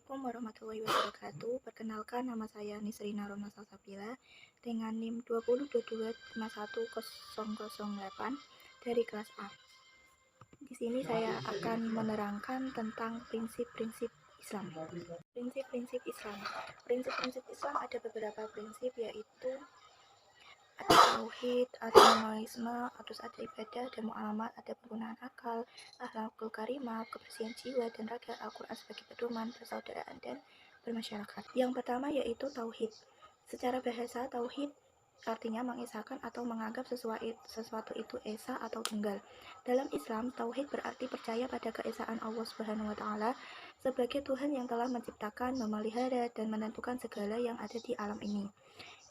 Assalamualaikum warahmatullahi wabarakatuh. Perkenalkan, nama saya Nisrina Rona Salsabila dengan NIM 2022510008 dari kelas A. Di sini saya akan menerangkan tentang prinsip-prinsip Islam. Prinsip-prinsip Islam. Prinsip-prinsip Islam ada beberapa prinsip, yaitu ada tauhid, ada monoisme, terus ada ibadah, ada muamalat, ada penggunaan akal, akhlakul karimah, kebersihan jiwa dan raga, Al-Quran sebagai pedoman, persaudaraan dan bermasyarakat. Yang pertama yaitu tauhid. Secara bahasa, tauhid artinya mengesahkan atau menganggap sesuatu itu esa atau tunggal. Dalam Islam, tauhid berarti percaya pada keesaan Allah Subhanahu wa taala sebagai Tuhan yang telah menciptakan, memelihara dan menentukan segala yang ada di alam ini.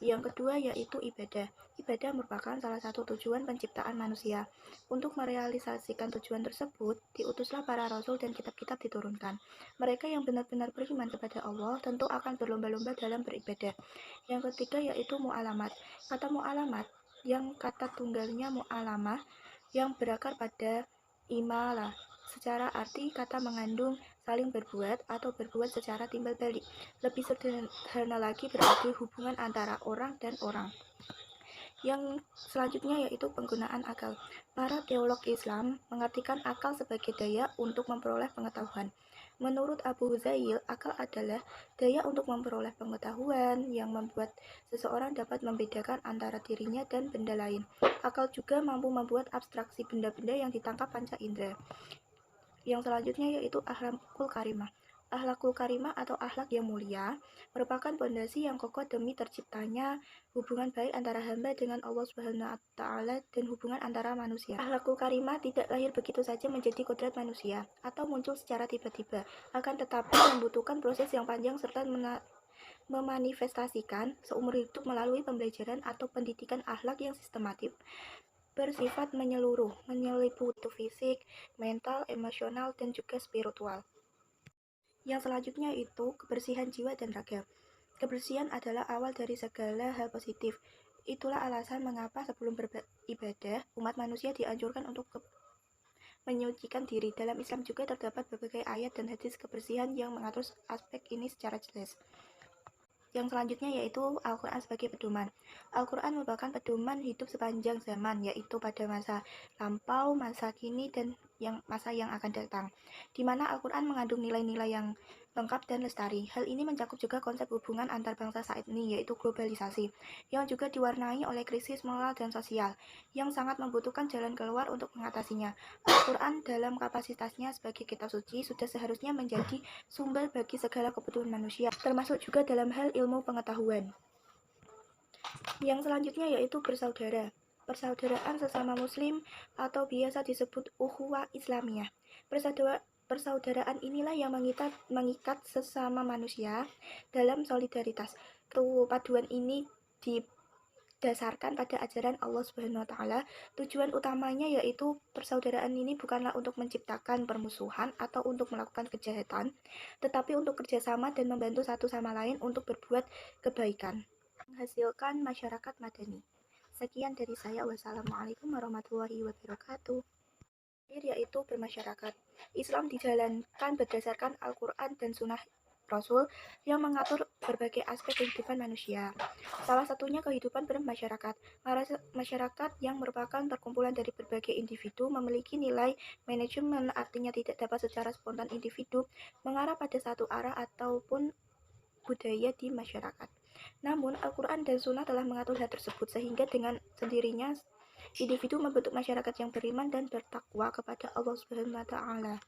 Yang kedua yaitu ibadah. Ibadah merupakan salah satu tujuan penciptaan manusia. Untuk merealisasikan tujuan tersebut, diutuslah para rasul dan kitab-kitab diturunkan. Mereka yang benar-benar beriman kepada Allah tentu akan berlomba-lomba dalam beribadah. Yang ketiga yaitu mu'alamat. Kata mu'alamat yang kata tunggalnya mu'alamah yang berakar pada imalah. Secara arti kata mengandung saling berbuat atau berbuat secara timbal balik. Lebih sederhana lagi berarti hubungan antara orang dan orang. Yang selanjutnya yaitu penggunaan akal. Para teolog Islam mengartikan akal sebagai daya untuk memperoleh pengetahuan. Menurut Abu Zail, akal adalah daya untuk memperoleh pengetahuan yang membuat seseorang dapat membedakan antara dirinya dan benda lain. Akal juga mampu membuat abstraksi benda-benda yang ditangkap panca indera. Yang selanjutnya yaitu akhlakul karimah. Akhlakul karimah atau akhlak yang mulia merupakan pondasi yang kokoh demi terciptanya hubungan baik antara hamba dengan Allah Subhanahu wa taala dan hubungan antara manusia. Akhlakul karimah tidak lahir begitu saja menjadi kodrat manusia atau muncul secara tiba-tiba, akan tetapi membutuhkan proses yang panjang serta memanifestasikan seumur hidup melalui pembelajaran atau pendidikan akhlak yang sistematik, bersifat menyeluruh, meliputi fisik, mental, emosional, dan juga spiritual. Yang selanjutnya itu kebersihan jiwa dan raga. Kebersihan adalah awal dari segala hal positif. Itulah alasan mengapa sebelum beribadah, umat manusia dianjurkan untuk menyucikan diri. Dalam Islam juga terdapat berbagai ayat dan hadis kebersihan yang mengatur aspek ini secara jelas. Yang selanjutnya yaitu Al-Quran sebagai pedoman. Al-Quran merupakan pedoman hidup sepanjang zaman, yaitu pada masa lampau, masa kini, dan masa yang akan datang, di mana Al-Quran mengandung nilai-nilai yang lengkap dan lestari. Hal ini mencakup juga konsep hubungan antar bangsa saat ini, yaitu globalisasi, yang juga diwarnai oleh krisis moral dan sosial, yang sangat membutuhkan jalan keluar untuk mengatasinya. Al-Quran dalam kapasitasnya sebagai kitab suci sudah seharusnya menjadi sumber bagi segala kebutuhan manusia, termasuk juga dalam hal ilmu pengetahuan. Yang selanjutnya yaitu bersaudara. Persaudaraan sesama muslim atau biasa disebut ukhuwah Islamiyah. Persaudaraan inilah yang mengikat sesama manusia dalam solidaritas. Kepaduan ini didasarkan pada ajaran Allah Subhanahu wa taala. Tujuan utamanya yaitu persaudaraan ini bukanlah untuk menciptakan permusuhan atau untuk melakukan kejahatan, tetapi untuk kerjasama dan membantu satu sama lain untuk berbuat kebaikan, menghasilkan masyarakat madani. Sekian dari saya. Wassalamualaikum warahmatullahi wabarakatuh. Yaitu bermasyarakat. Islam dijalankan berdasarkan Al-Quran dan Sunnah Rasul yang mengatur berbagai aspek kehidupan manusia. Salah satunya kehidupan bermasyarakat. Masyarakat yang merupakan perkumpulan dari berbagai individu memiliki nilai manajemen, artinya tidak dapat secara spontan individu mengarah pada satu arah ataupun budaya di masyarakat. Namun, Al-Quran dan Sunnah telah mengatur hal tersebut, sehingga dengan sendirinya individu membentuk masyarakat yang beriman dan bertakwa kepada Allah Subhanahu wa taala.